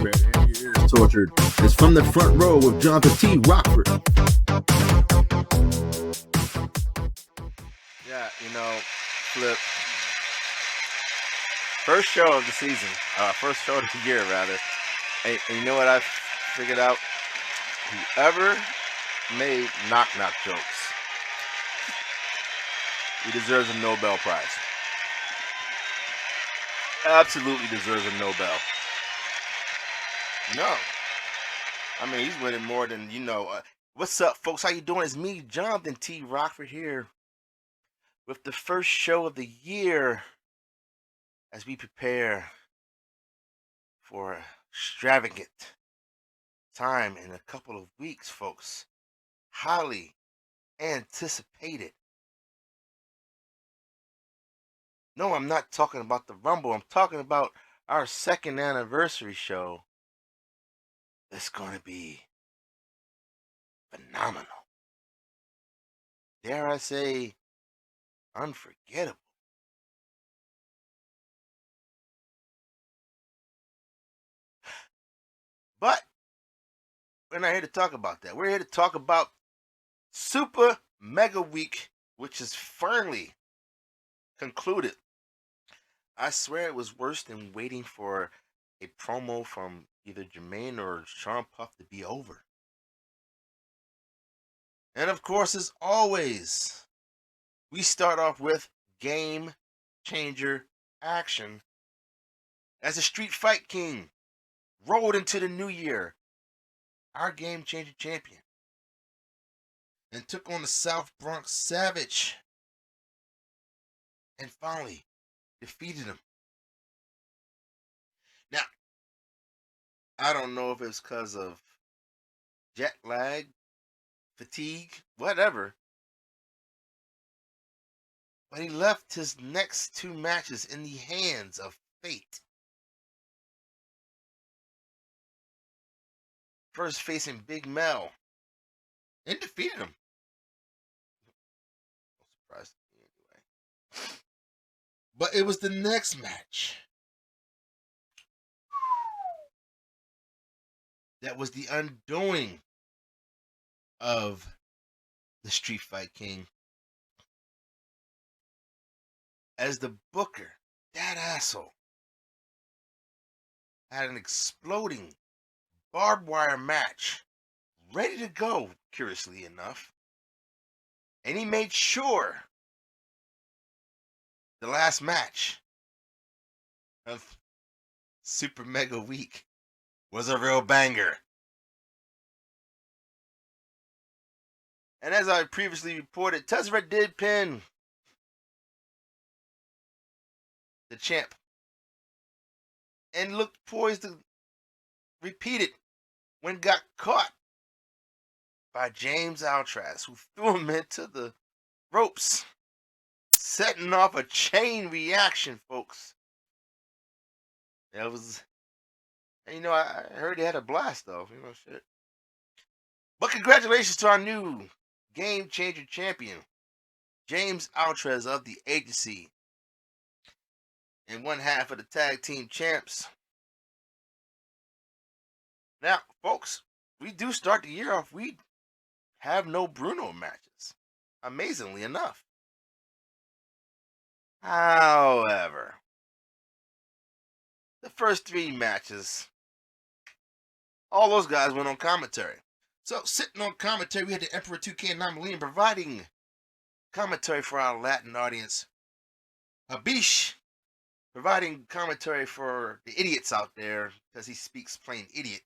Red and your ears tortured. It's from the front row with Johnathan T. Rokford. Yeah, Flip. First show of the season, first show of the year, rather. And you know what I've figured out? Whoever made knock-knock jokes, he deserves a Nobel Prize. Absolutely deserves a Nobel. No. I mean, he's winning more than, what's up, folks? How you doing? It's me, Johnathan T. Rokford here with the first show of the year as we prepare for an extravagant time in a couple of weeks, folks. Highly anticipated. No, I'm not talking about the Rumble. I'm talking about our second anniversary show. It's going to be phenomenal. Dare I say, unforgettable. But we're not here to talk about that. We're here to talk about Super Mega Week, which is firmly concluded. I swear it was worse than waiting for a promo from either Jermaine or Sean Puff to be over. And of course, as always, we start off with Game Changer action as the Street Fight King rolled into the new year, our Game Changer champion, and took on the South Bronx Savage and finally defeated him. Now, I don't know if it's because of jet lag, fatigue, whatever, but he left his next two matches in the hands of fate. First facing Big Mel and defeated him. No surprise to me anyway. But it was the next match that was the undoing of the Street Fight King. As the booker, that asshole, had an exploding barbed wire match ready to go, curiously enough. And he made sure the last match of Super Mega Week was a real banger. And as I previously reported, Tezret did pin the champ and looked poised to repeat it when got caught by James Altras, who threw him into the ropes, setting off a chain reaction, folks. That was, I heard he had a blast, though. Shit. But congratulations to our new Game Changer champion, James Altras of the agency, and one half of the tag team champs. Now, folks, we do start the year off. We have no Bruno matches, amazingly enough. However, the first three matches, all those guys went on commentary. So, sitting on commentary, we had the Emperor 2K and Namalene providing commentary for our Latin audience. Abish providing commentary for the idiots out there, because he speaks plain idiot.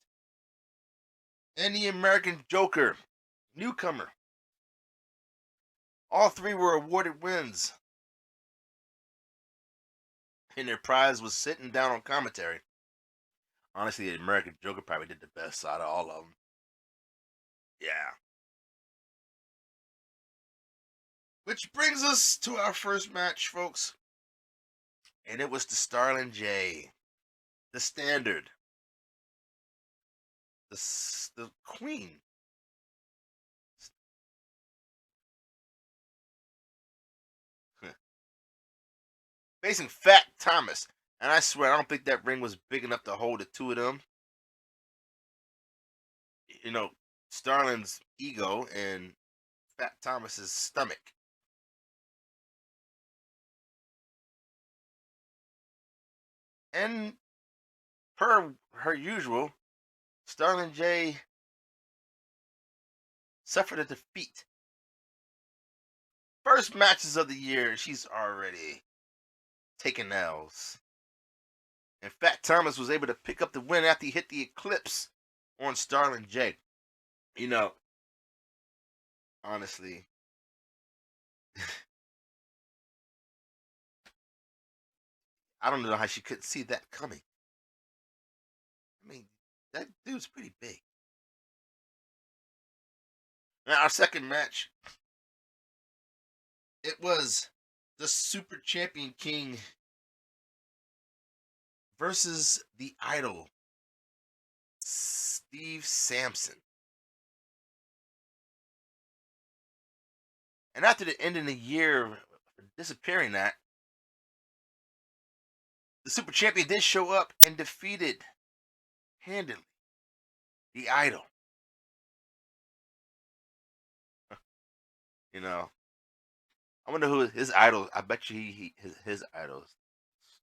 And the American Joker, newcomer. All three were awarded wins. And their prize was sitting down on commentary. Honestly, the American Joker probably did the best out of all of them. Yeah. Which brings us to our first match, folks. And it was the Starling J, the Standard, the Queen. Facing Fat Thomas. And I swear, I don't think that ring was big enough to hold the two of them. Starling's ego and Fat Thomas's stomach. And per her usual, Starling J suffered a defeat. First matches of the year, she's already taken L's. And Fat Thomas was able to pick up the win after he hit the Eclipse on Starling J. Honestly, I don't know how she couldn't see that coming. I mean, that dude's pretty big. Now, our second match, it was the Super Champion King versus the Idol, Steve Sampson. And after the end of the year disappearing that, the Super Champion did show up and defeated handily the Idol. I wonder who his idol. I bet you his idol is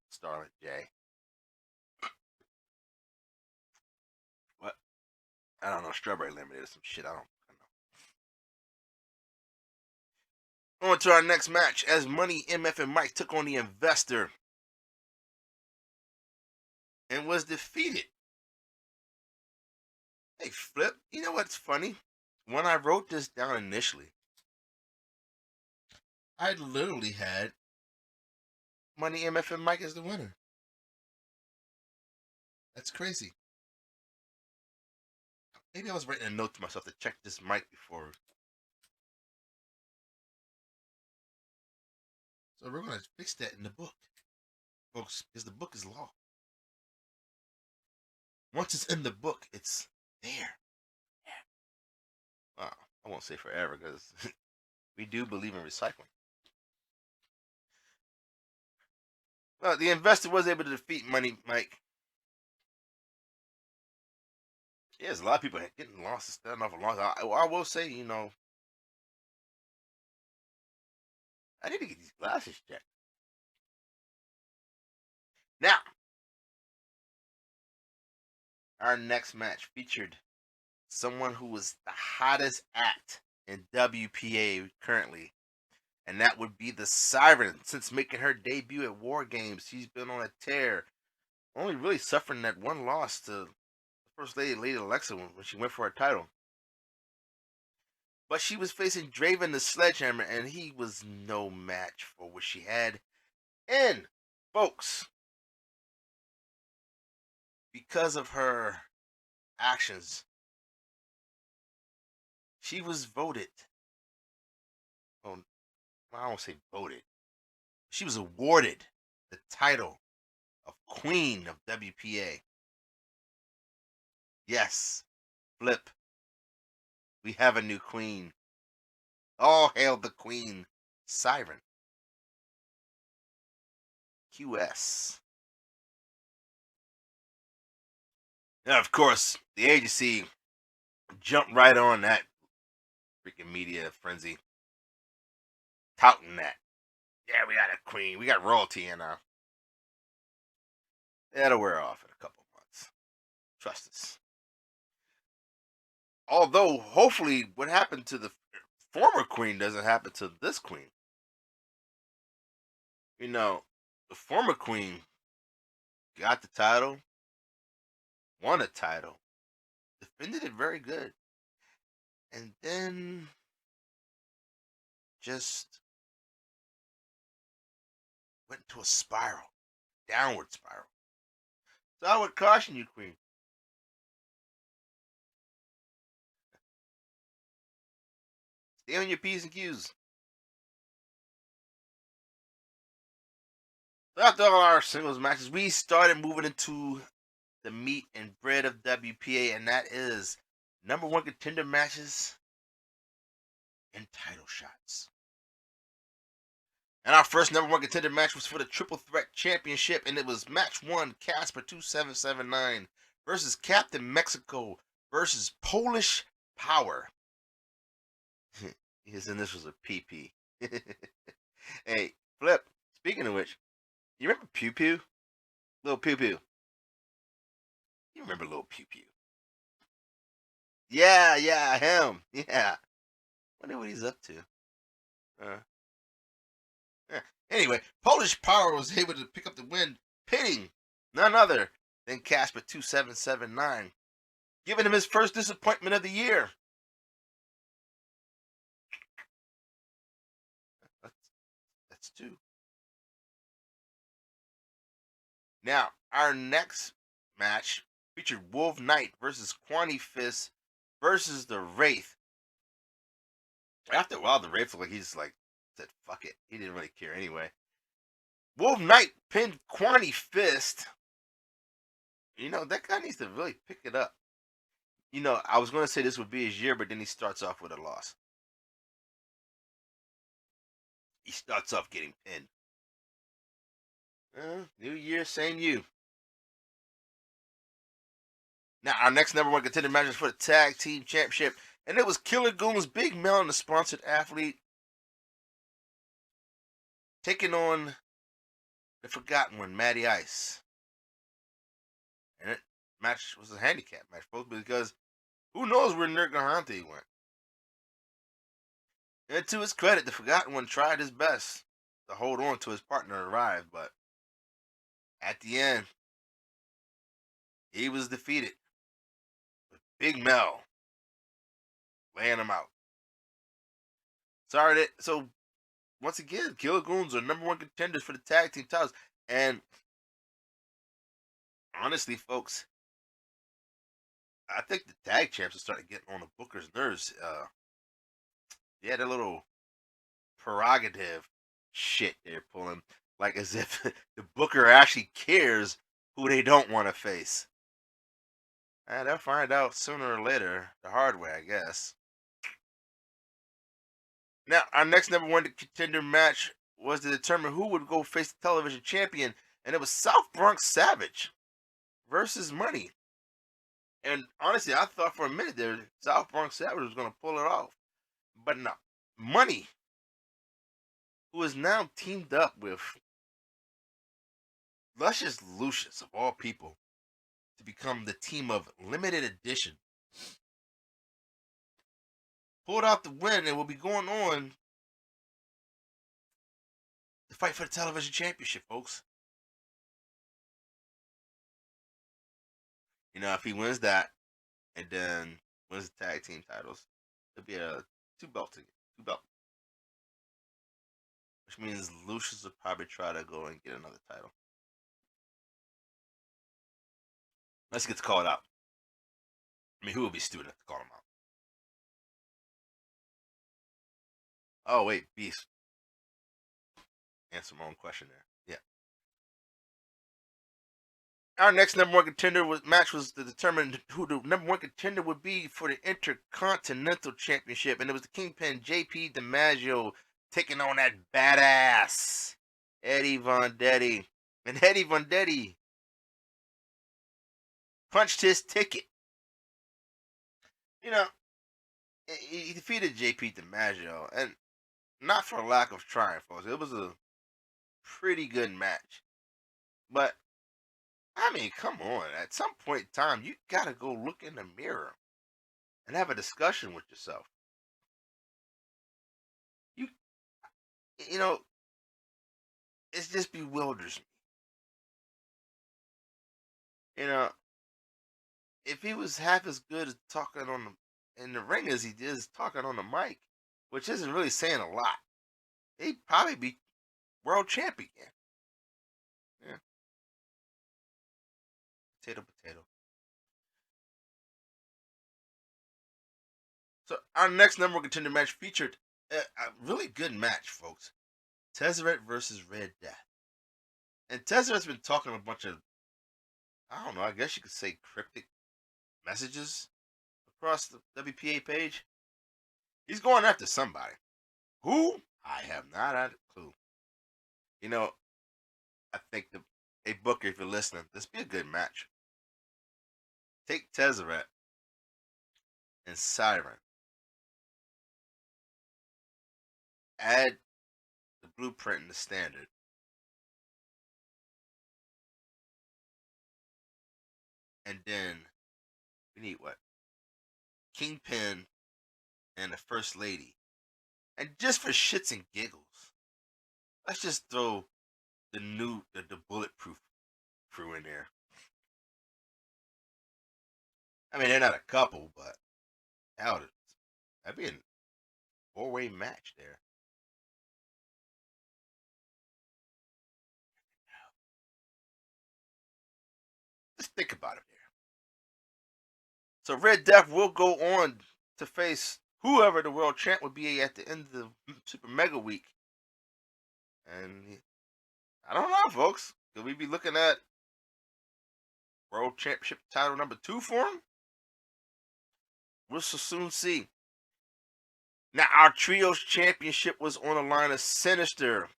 Starling J. What? I don't know. Strawberry lemonade or some shit. I don't know. On to our next match as Money, MF, and Mike took on the Investor and was defeated. Hey, Flip, you know what's funny? When I wrote this down initially, I literally had Money, MF, and Mike as the winner. That's crazy. Maybe I was writing a note to myself to check this mic before. So we're going to fix that in the book, folks, because the book is law. Once it's in the book, it's there. Well, I won't say forever because we do believe in recycling. Well, the Investor was able to defeat Money Mike. Yeah, there's a lot of people getting lost and standing off a loss. I will say, I need to get these glasses checked. Now, our next match featured someone who was the hottest act in WPA currently, and that would be the Siren. Since making her debut at War Games, she's been on a tear, only really suffering that one loss to the First Lady Alexa when she went for her title. But she was facing Draven the Sledgehammer, and he was no match for what she had. And, folks, because of her actions, she was voted. Oh, I don't say voted. She was awarded the title of Queen of WPA. Yes, Flip. We have a new queen. All hail the queen, Siren. QS. Now, of course, the agency jumped right on that freaking media frenzy, touting that. Yeah, we got a queen. We got royalty in now. That'll wear off in a couple months. Trust us. Although, hopefully, what happened to the former queen doesn't happen to this queen. The former queen got the title, won a title, defended it very good, and then just went into a spiral, downward spiral. So I would caution you, queen. Stay on your P's and Q's. So after all our singles matches, we started moving into the meat and bread of WPA, and that is #1 contender matches and title shots. And our first #1 contender match was for the Triple Threat Championship, and it was match 1, Casper 2779 versus Captain Mexico versus Polish Power. His initials are PP. Hey, Flip, speaking of which, you remember Pew Pew? Little Pew Pew. You remember Little Pew Pew? Yeah, him. Yeah. Wonder what he's up to. Uh, yeah. Anyway, Polish Power was able to pick up the win, pitting none other than Casper 2779, giving him his first disappointment of the year. That's two. Now, our next match featured Wolf Knight versus Quanty Fist versus the Wraith. After a while, the Wraith looked like he just like said, fuck it. He didn't really care anyway. Wolf Knight pinned Quanty Fist. You know, that guy needs to really pick it up. You know, I was going to say this would be his year, but then he starts off with a loss. He starts off getting pinned. New year, same you. Now, our next number one contender match is for the Tag Team Championship, and it was Killer Goon's Big Mel and the sponsored athlete taking on the Forgotten One, Matty Ice. And it match was a handicap match, folks, because who knows where Johnathan went. And to his credit, the Forgotten One tried his best to hold on to his partner arrive, but at the end, he was defeated with Big Mel laying him out. So once again, Killer Goons are number one contenders for the tag team titles. And honestly, folks, I think the tag champs are starting getting on the Booker's nerves. Yeah, that little prerogative shit they're pulling, like as if the Booker actually cares who they don't want to face. And they'll find out sooner or later, the hard way, I guess. Now, our next number one contender match was to determine who would go face the television champion, and it was South Bronx Savage versus Money. And honestly, I thought for a minute there South Bronx Savage was going to pull it off, but no, Money, who is now teamed up with Luscious Lucius of all people to become the team of Limited Edition, pulled out the win and will be going on to fight for the television championship, folks. You know, if he wins that and then wins the tag team titles, it'll be a two belt. Which means Lucius will probably try to go and get another title. Let's get to call it out. I mean, who would be stupid enough to call him out? Oh, wait, Beast. Answer my own question there. Yeah. Our next number one contender match was to determine who the number one contender would be for the Intercontinental Championship, and it was the Kingpin JP DiMaggio taking on that badass Eddie Vendetti. And Eddie Vendetti punched his ticket. You know, he defeated JP DiMaggio, and not for lack of trying, folks. It was a pretty good match. But, I mean, come on. At some point in time, you gotta go look in the mirror and have a discussion with yourself. You know, it just bewilders me. You know, if he was half as good at talking in the ring as he is talking on the mic, which isn't really saying a lot, he'd probably be world champ again. Yeah. Potato. So our next number one contender match featured a really good match, folks. Tezzeret versus Red Death. And Tezzeret's been talking a bunch of, I don't know, I guess you could say cryptic messages across the WPA page. He's going after somebody. Who? I have not had a clue. You know, I think hey Booker, if you're listening, this be a good match. Take Tezzeret and Siren. Add the blueprint and the standard. And then we need what? Kingpin and the First Lady. And just for shits and giggles, let's just throw the bulletproof crew in there. I mean, they're not a couple, but hell, that'd be a 4-way match there. Just think about it there. So Red Death will go on to face whoever the world champ would be at the end of the Super Mega Week. And I don't know, folks. Could we be looking at World Championship title number 2 for him? We'll soon see. Now, our Trios Championship was on the line of Sinister.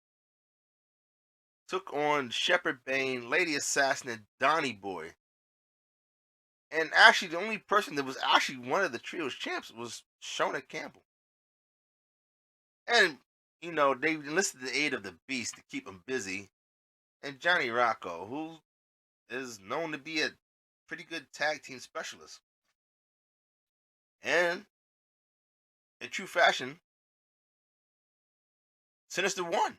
Took on Shepherd Bane, Lady Assassin, and Donnie Boy. And actually, the only person that was actually one of the Trios champs was Shona Campbell. And, you know, they enlisted the aid of the Beast to keep him busy. And Johnny Rocco, who is known to be a pretty good tag team specialist. And in true fashion, Sinister won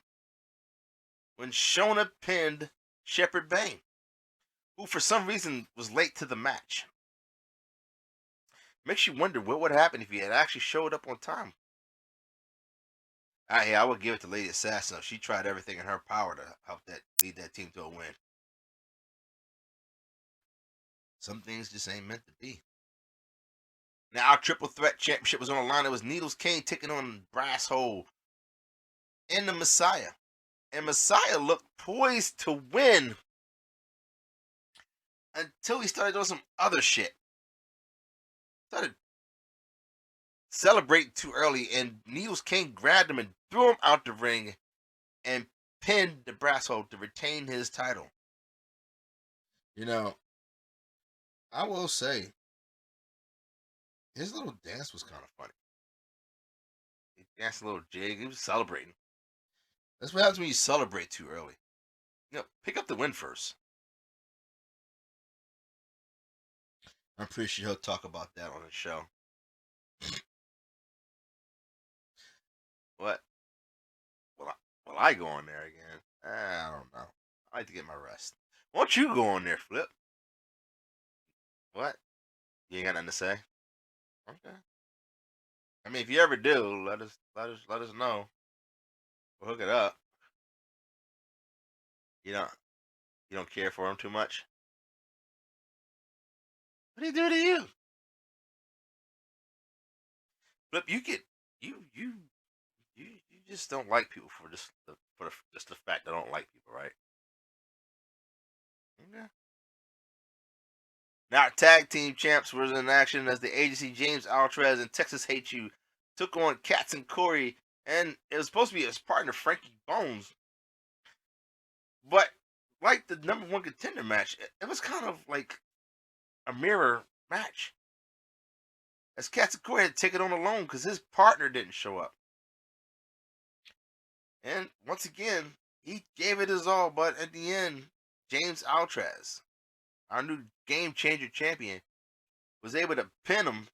when Shona pinned Shepherd Bane, who for some reason was late to the match. Makes you wonder what would happen if he had actually showed up on time. I would give it to Lady Assassin. She tried everything in her power to help lead that team to a win. Some things just ain't meant to be. Now, our Triple Threat Championship was on the line. It was Needles Kane taking on Brass Hole and the Messiah. And Messiah looked poised to win until he started doing some other shit. Started celebrating too early, and Needles Kane grabbed him and threw him out the ring and pinned the Brass Hole to retain his title. You know, I will say, his little dance was kind of funny. He danced a little jig. He was celebrating. That's what happens when you celebrate too early. You know, pick up the win first. I'm pretty sure he'll talk about that on the show. What? Will I go on there again? I don't know. I like to get my rest. Why don't you go on there, Flip? What? You ain't got nothing to say? Okay. I mean, if you ever do, let us know. We'll hook it up. You don't care for him too much? What did he do to you? Flip, you just don't like people for just the fact they don't like people, right? Okay. Now, our tag team champs were in action as the agency James Altrez and Texas Hate You took on Cats and Corey, and it was supposed to be his partner Frankie Bones. But like the number 1 contender match, it was kind of like a mirror match. As Cats and Corey had to take it on alone because his partner didn't show up. And once again, he gave it his all, but at the end, James Altrez, our new game changer champion, was able to pin him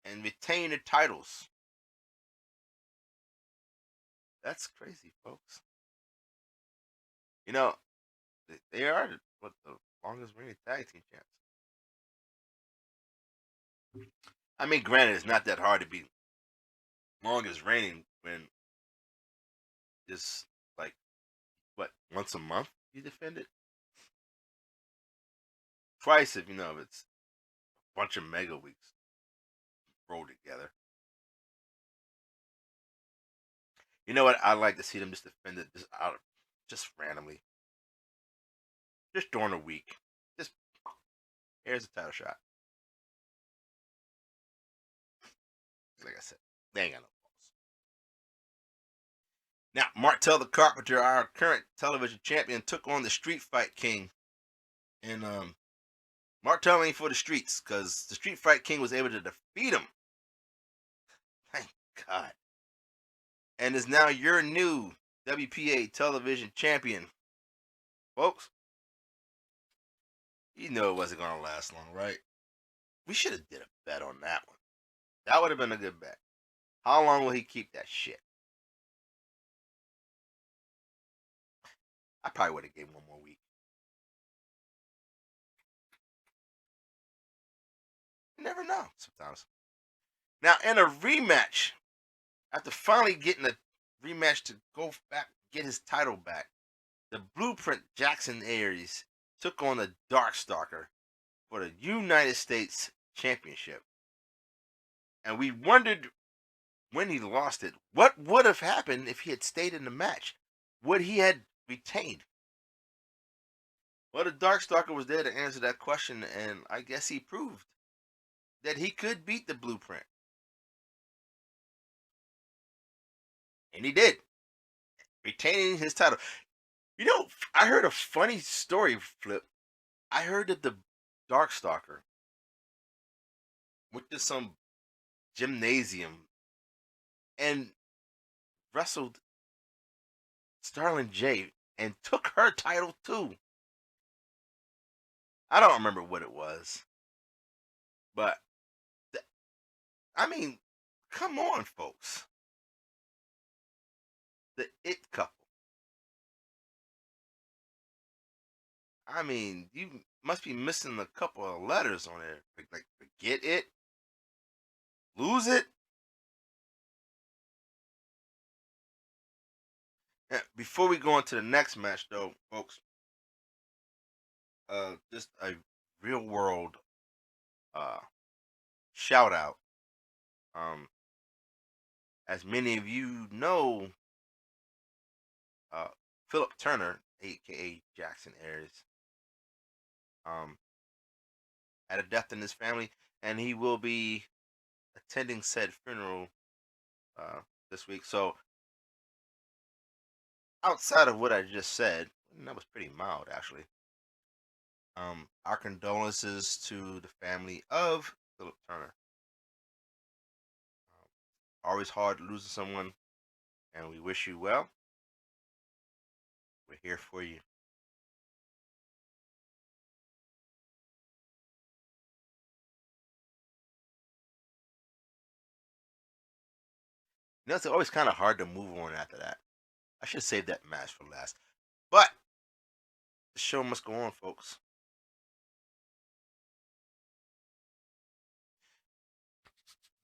and retain the titles. That's crazy, folks. You know, they are the longest reigning tag team champs. I mean, granted, it's not that hard to be longest reigning when just like what, once a month you defend it. Twice if it's a bunch of mega weeks rolled together. You know what? I'd like to see them just defend it just randomly. Just during a week. Just here's a title shot. Like I said, they ain't got no balls. Now, Martel the Carpenter, our current television champion, took on the Street Fight King in Marteling for the streets, because the Street Fight King was able to defeat him. Thank God. And is now your new WPA television champion. Folks, you know it wasn't going to last long, right? We should have did a bet on that one. That would have been a good bet. How long will he keep that shit? I probably would have gave him one more week. You never know sometimes. Now, in a rematch, after finally getting a rematch to go back, get his title back, the Blueprint Jackson Aries took on the Darkstalker for the United States Championship. And we wondered when he lost it, what would have happened if he had stayed in the match? Would he had retained? Well, the Darkstalker was there to answer that question, and I guess he proved that he could beat the Blueprint. And he did, retaining his title. You know, I heard a funny story, Flip. I heard that the Darkstalker went to some gymnasium and wrestled Starling J and took her title too. I don't remember what it was, but I mean, come on, folks. The It Couple. I mean, you must be missing a couple of letters on there. Like forget it, lose it. Before we go on to the next match, though, folks, just a real world shout out. As many of you know, Philip Turner, aka Jackson Aries, had a death in his family, and he will be attending said funeral this week. So, outside of what I just said, and that was pretty mild actually. Our condolences to the family of Philip Turner. Always hard losing someone, and we wish you well. We're here for you. You know, it's always kind of hard to move on after that. I should save that match for last. But the show must go on, folks.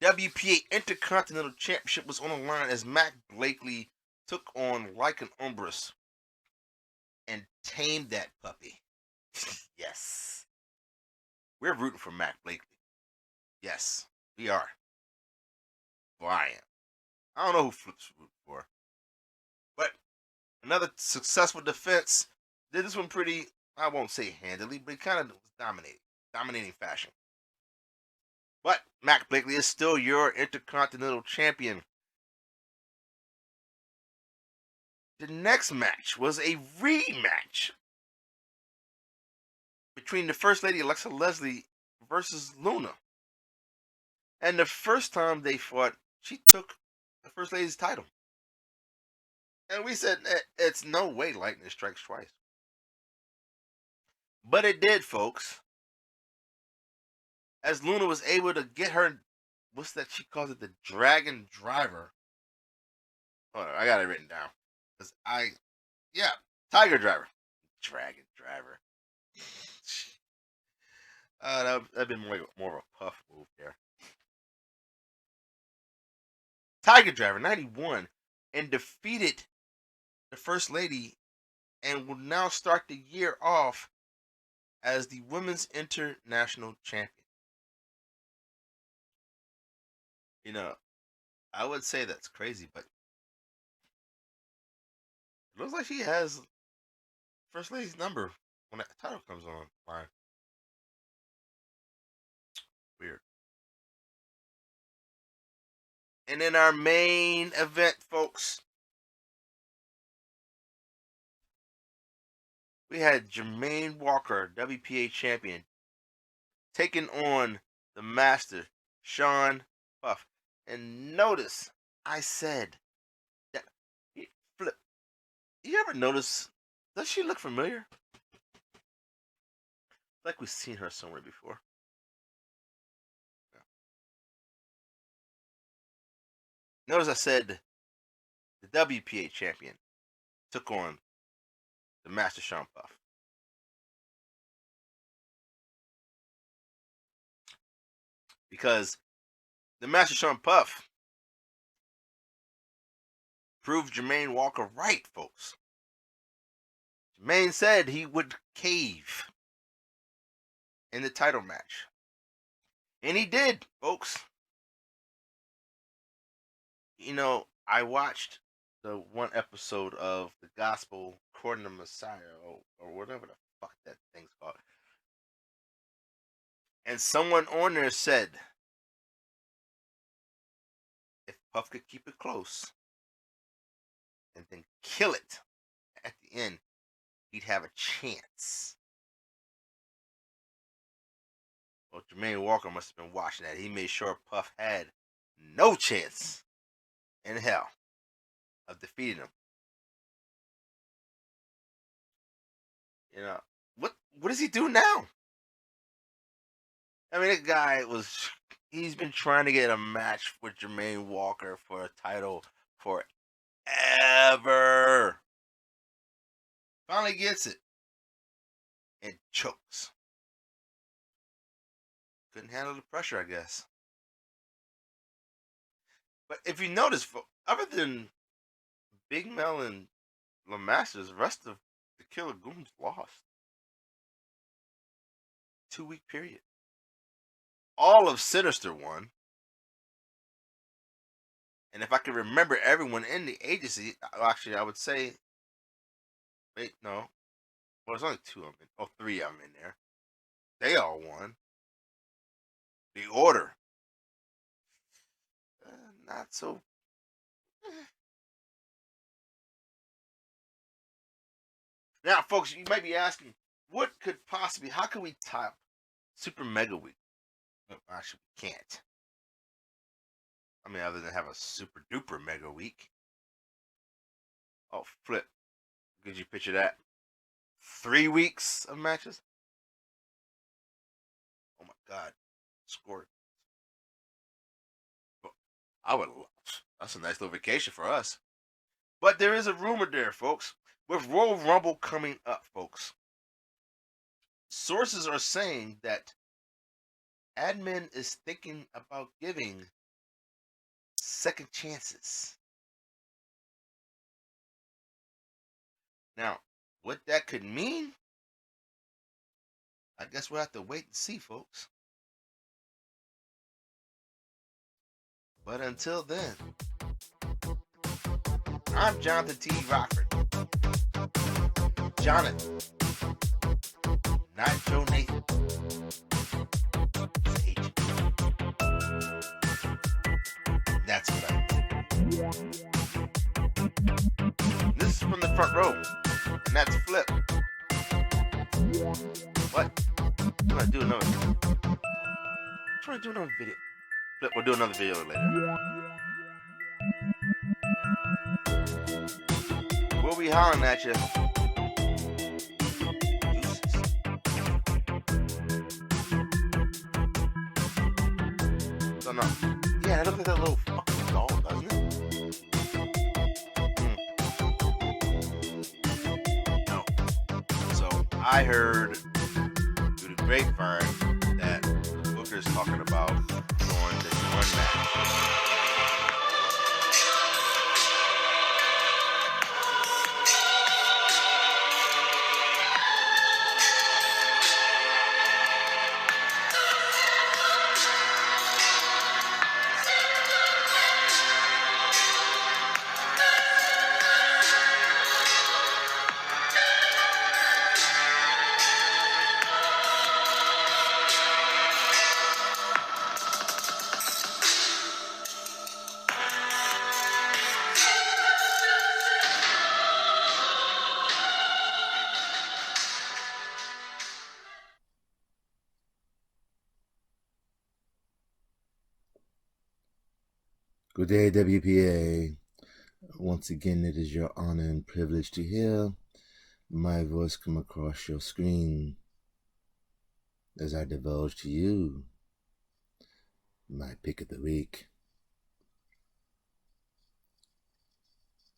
WPA Intercontinental Championship was on the line as Mac Blakely took on Lycan Umbris and tamed that puppy. Yes. We're rooting for Mac Blakely. Yes, we are. Well, I am. I don't know who Flip's rooting for. But another successful defense. Did this one pretty, I won't say handily, but it kind of was dominating fashion. But Mac Blakely is still your Intercontinental Champion. The next match was a rematch between the First Lady Alexa Leslie versus Luna. And the first time they fought, she took the First Lady's title. And we said, it's no way lightning strikes twice. But it did, folks. As Luna was able to get her, what's that? She calls it the Dragon Driver. Hold on, I got it written down. Tiger Driver. Dragon Driver. That'd been more of a puff move there. Tiger Driver 91 and defeated the First Lady and will now start the year off as the Women's International Champion. You know, I would say that's crazy, but it looks like she has First Lady's number when that title comes on line. Weird. And then our main event, folks. We had Jermaine Walker, WPA champion, taking on the master, Sean Puff. And notice I said that. Flip. You ever notice? Does she look familiar? Like we've seen her somewhere before. Notice I said the WPA champion took on the Master Sean Puff. Because the Master Sean Puff proved Jermaine Walker right, folks. Jermaine said he would cave in the title match. And he did, folks. You know, I watched the one episode of The Gospel According to Messiah, or whatever the fuck that thing's called. And someone on there said, if Puff could keep it close and then kill it at the end, he'd have a chance. Well, Jermaine Walker must have been watching that. He made sure Puff had no chance in hell of defeating him. You know, what does he do now? I mean, that guy he's been trying to get a match with Jermaine Walker for a title forever. Finally gets it. And chokes. Couldn't handle the pressure, I guess. But if you notice, other than Big Mel and LeMasters, the rest of the Killer Goons lost. 2-week period. All of Sinister won. And if I could remember everyone in the agency, actually, I would say, wait, no. Well, there's only 2 of them. Oh, 3 of them in there. They all won. The Order. Not so. Now, folks, you might be asking, how can we top Super Mega Week? Well, actually, we can't. I mean, other than have a super duper mega week. Oh, flip. Could you picture that? 3 weeks of matches? Oh my God. Scored. I would love. That's a nice little vacation for us. But there is a rumor there, folks. With Royal Rumble coming up, folks, sources are saying that admin is thinking about giving second chances. Now, what that could mean, I guess we'll have to wait and see, folks. But until then, I'm Johnathan T. Rokford. Johnathan, not Johnathan. That's what I do. This is from the front row, and that's Flip. What? I'm trying to do another video. Flip, we'll do another video later. We'll be hollering at you. So no. Yeah, it looks like that little fucking doll, doesn't it? No. So I heard through the grapevine that Booker's talking about doing this one match. Good day, WPA. Once again, it is your honor and privilege to hear my voice come across your screen as I divulge to you my pick of the week.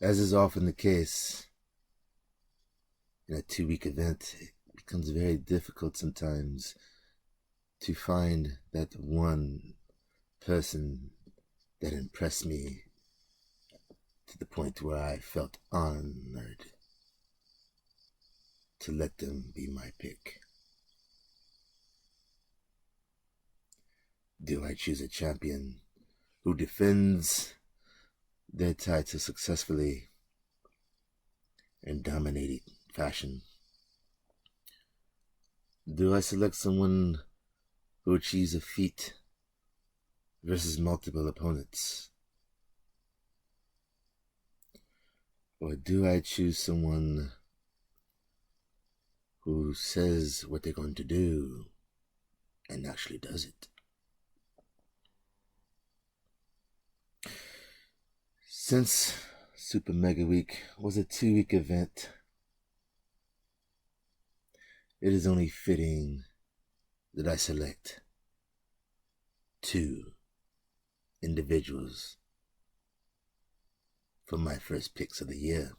As is often the case in a 2-week event, it becomes very difficult sometimes to find that one person that impressed me to the point where I felt honored to let them be my pick. Do I choose a champion who defends their title successfully in dominating fashion? Do I select someone who achieves a feat versus multiple opponents? Or do I choose someone who says what they're going to do and actually does it? Since Super Mega Week was a 2-week event, it is only fitting that I select 2 individuals for my first picks of the year.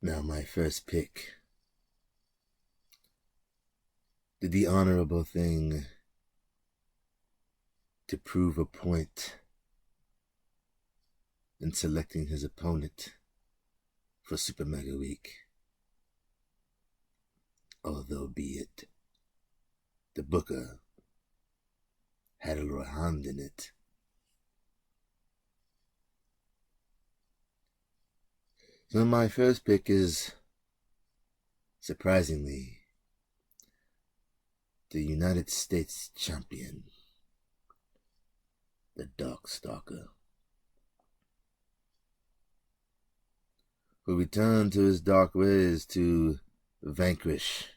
Now, my first pick did the honorable thing to prove a point in selecting his opponent for Super Mega Week. Although be it the booker had a little hand in it. So my first pick is, surprisingly, the United States champion, the Darkstalker, who returned to his dark ways to vanquish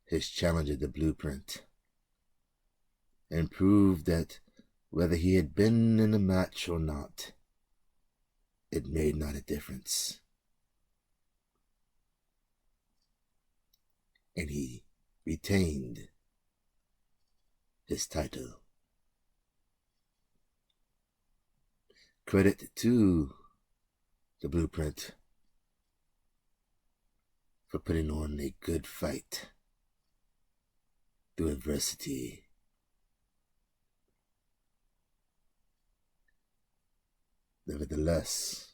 his challenger, the Blueprint, and prove that whether he had been in a match or not, it made not a difference. And he retained his title. Credit to the Blueprint for putting on a good fight through adversity. Nevertheless,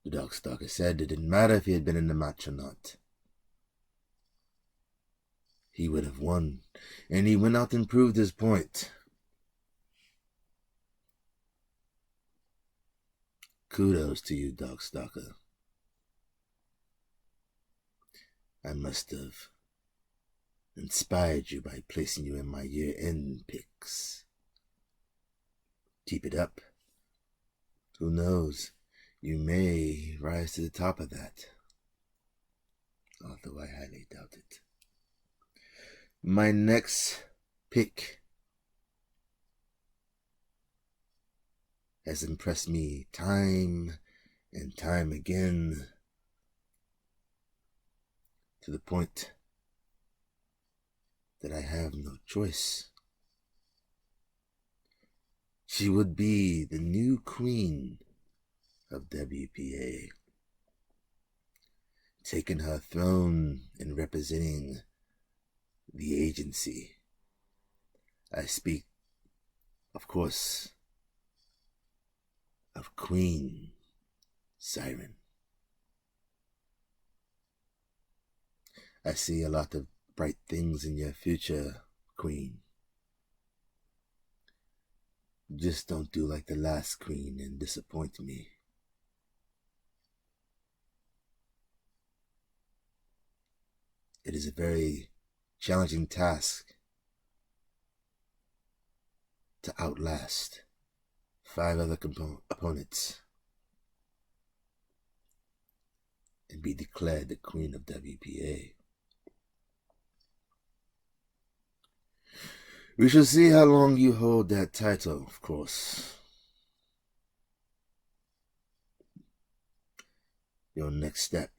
the Darkstalker said it didn't matter if he had been in the match or not. He would have won, and he went out and proved his point. Kudos to you, Darkstalker. I must have inspired you by placing you in my year-end picks. Keep it up. Who knows? You may rise to the top of that. Although I highly doubt it. My next pick has impressed me time and time again, to the point that I have no choice. She would be the new queen of WPA, taking her throne and representing the agency. I speak, of course, of Queen Siren. I see a lot of bright things in your future, Queen. Just don't do like the last queen and disappoint me. It is a very challenging task to outlast 5 other opponents and be declared the queen of WPA. We shall see how long you hold that title, of course. Your next step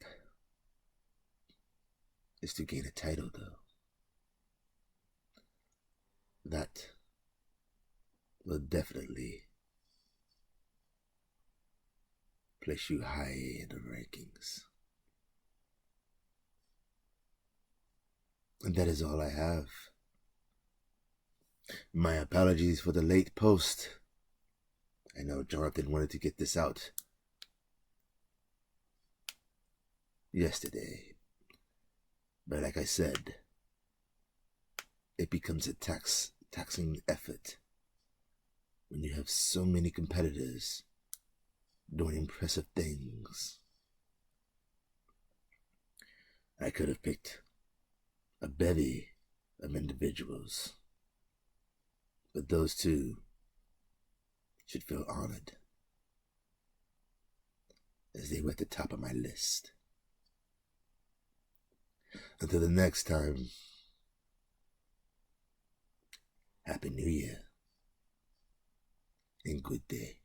is to gain a title, though. That will definitely place you high in the rankings. And that is all I have. My apologies for the late post. I know Johnathan wanted to get this out yesterday. But like I said, it becomes a taxing effort when you have so many competitors doing impressive things. I could have picked a bevy of individuals, but those two should feel honored, as they were at the top of my list. Until the next time, Happy New Year and good day.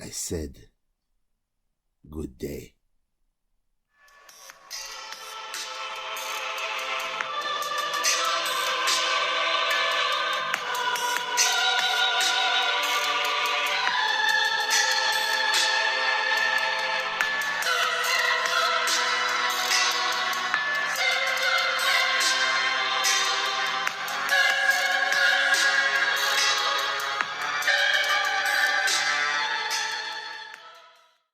I said good day.